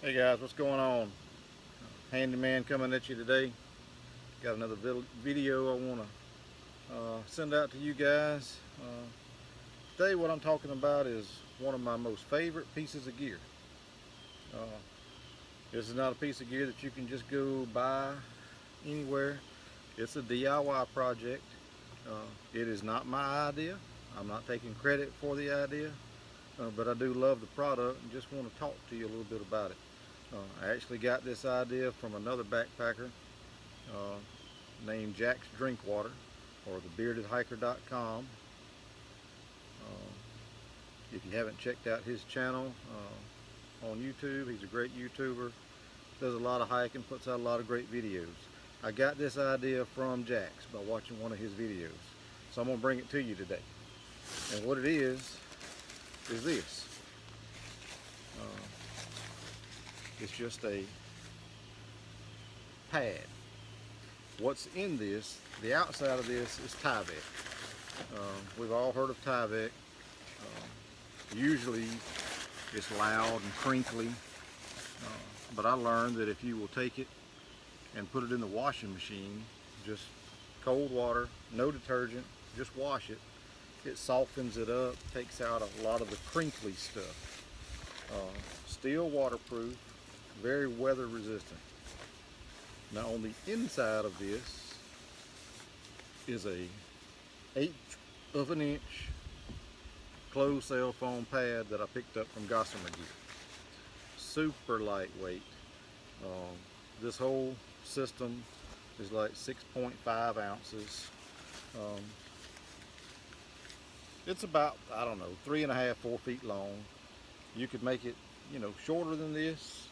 Hey guys, what's going on? Handyman coming at you today. Got another video I want to send out to you guys. Today what I'm talking about is one of my most favorite pieces of gear. This is not a piece of gear that you can just go buy anywhere. It's a DIY project. It is not my idea. I'm not taking credit for the idea, but I do love the product and just want to talk to you a little bit about it. I actually got this idea from another backpacker named Jaxx Drinkwater, or thebeardedhiker.com. If you haven't checked out his channel on YouTube, he's a great YouTuber, does a lot of hiking, puts out a lot of great videos. I got this idea from Jaxx by watching one of his videos, so I'm going to bring it to you today. And what it is this. It's just a pad. What's in this, the outside of this is Tyvek. We've all heard of Tyvek. Usually it's loud and crinkly, but I learned that if you will take it and put it in the washing machine, just cold water, no detergent, just wash it, it softens it up, takes out a lot of the crinkly stuff. Still waterproof, very weather resistant. Now on the inside of this is a 1/8 of an inch closed cell foam pad that I picked up from Gossamer Gear. Super lightweight. This whole system is like 6.5 ounces. It's about, I don't know, 3.5, 4 feet long. You could make it, shorter than this.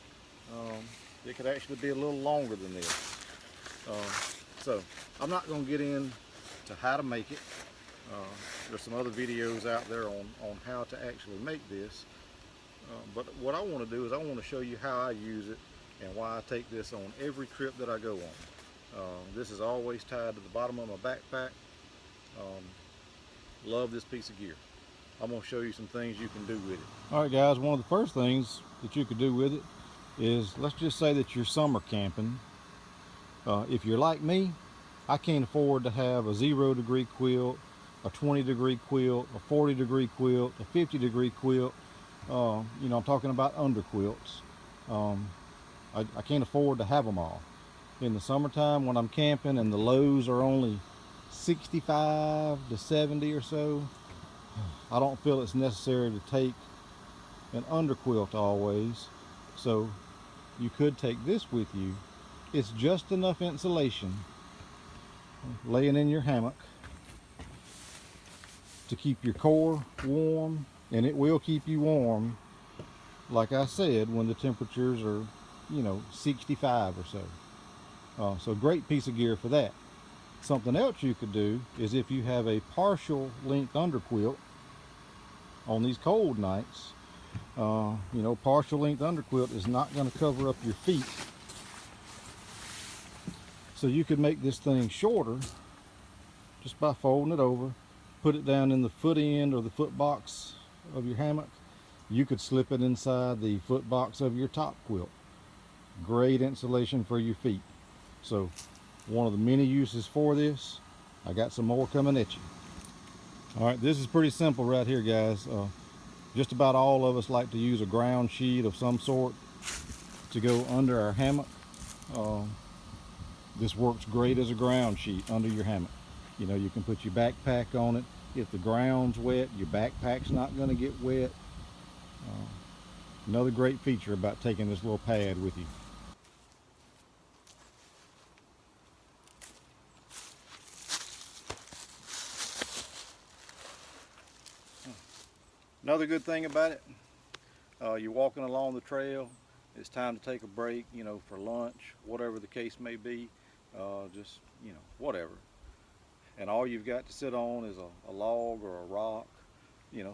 It could actually be a little longer than this. So I'm not going to get into how to make it. There's some other videos out there on how to actually make this. But what I want to do is I want to show you how I use it and why I take this on every trip that I go on. This is always tied to the bottom of my backpack. Love this piece of gear. I'm going to show you some things you can do with it. Alright guys, one of the first things that you could do with it is, let's just say that you're summer camping. If you're like me, I can't afford to have a 0-degree quilt, a 20-degree quilt, a 40-degree quilt, a 50-degree quilt. I'm talking about underquilts. I can't afford to have them all. In the summertime when I'm camping and the lows are only 65 to 70 or so, I don't feel it's necessary to take an underquilt always. So you could take this with you. It's just enough insulation laying in your hammock to keep your core warm, and it will keep you warm, like I said, when the temperatures are 65 or so. So great piece of gear for that. Something else you could do is, if you have a partial length underquilt on these cold nights, partial length underquilt is not going to cover up your feet. So you could make this thing shorter just by folding it over, put it down in the foot end or the foot box of your hammock. You could slip it inside the foot box of your top quilt. Great insulation for your feet. So one of the many uses for this. I got some more coming at you. All right, this is pretty simple right here, guys. Just about all of us like to use a ground sheet of some sort to go under our hammock. This works great as a ground sheet under your hammock. You can put your backpack on it. If the ground's wet, your backpack's not going to get wet. Another great feature about taking this little pad with you. Another good thing about it, you're walking along the trail, it's time to take a break, for lunch, whatever the case may be, just, whatever. And all you've got to sit on is a log or a rock.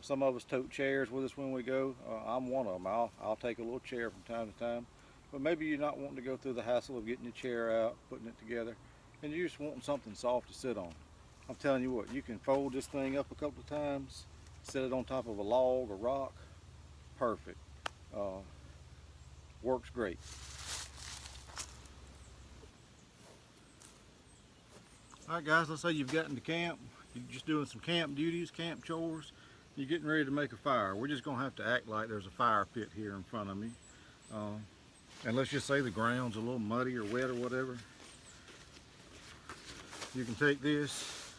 Some of us tote chairs with us when we go. I'm one of them. I'll take a little chair from time to time. But maybe you're not wanting to go through the hassle of getting your chair out, putting it together, and you're just wanting something soft to sit on. I'm telling you what, you can fold this thing up a couple of times, set it on top of a log or rock, perfect. Works great. Alright guys, let's say you've gotten to camp, you're just doing some camp duties, camp chores, you're getting ready to make a fire. We're just going to have to act like there's a fire pit here in front of me. And let's just say the ground's a little muddy or wet or whatever. You can take this.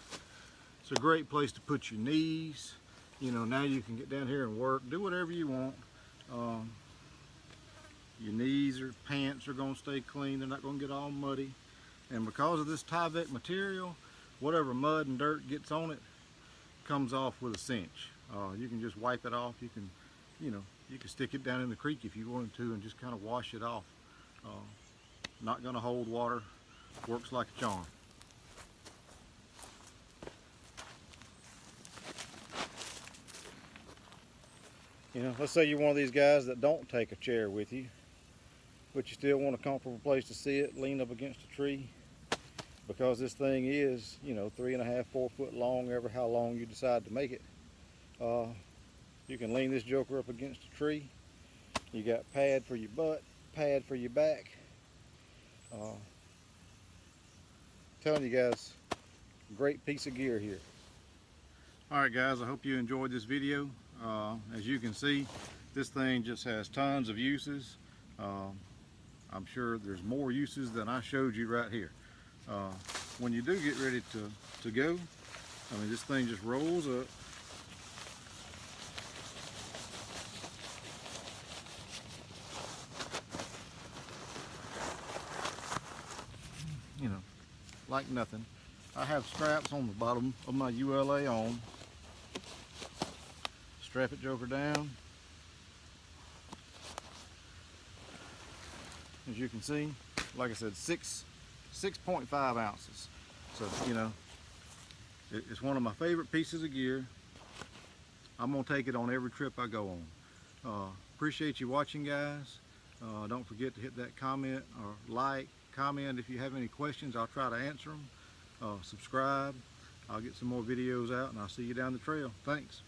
It's a great place to put your knees. You know, now you can get down here and work, do whatever you want. Your knees or pants are going to stay clean. They're not going to get all muddy. And because of this Tyvek material, whatever mud and dirt gets on it comes off with a cinch. You can just wipe it off. You can, you know, you can stick it down in the creek if you wanted to and just kind of wash it off. Not going to hold water. Works like a charm. You know, let's say you're one of these guys that don't take a chair with you, but you still want a comfortable place to sit, lean up against a tree. Because this thing is, you know, 3.5, 4 foot long, ever how long you decide to make it. You can lean this joker up against a tree. You got pad for your butt, pad for your back. Telling you guys, great piece of gear here. Alright guys, I hope you enjoyed this video. As you can see, this thing just has tons of uses. I'm sure there's more uses than I showed you right here. When you do get ready to go, I mean, this thing just rolls up. You know, like nothing. I have straps on the bottom of my ULA on. Strap it joker down. As you can see, like I said, 6.5 ounces. So, you know, it's one of my favorite pieces of gear. I'm gonna take it on every trip I go on. Appreciate you watching, guys. Don't forget to hit that comment or like, comment if you have any questions. I'll try to answer them. Subscribe. I'll get some more videos out and I'll see you down the trail. Thanks.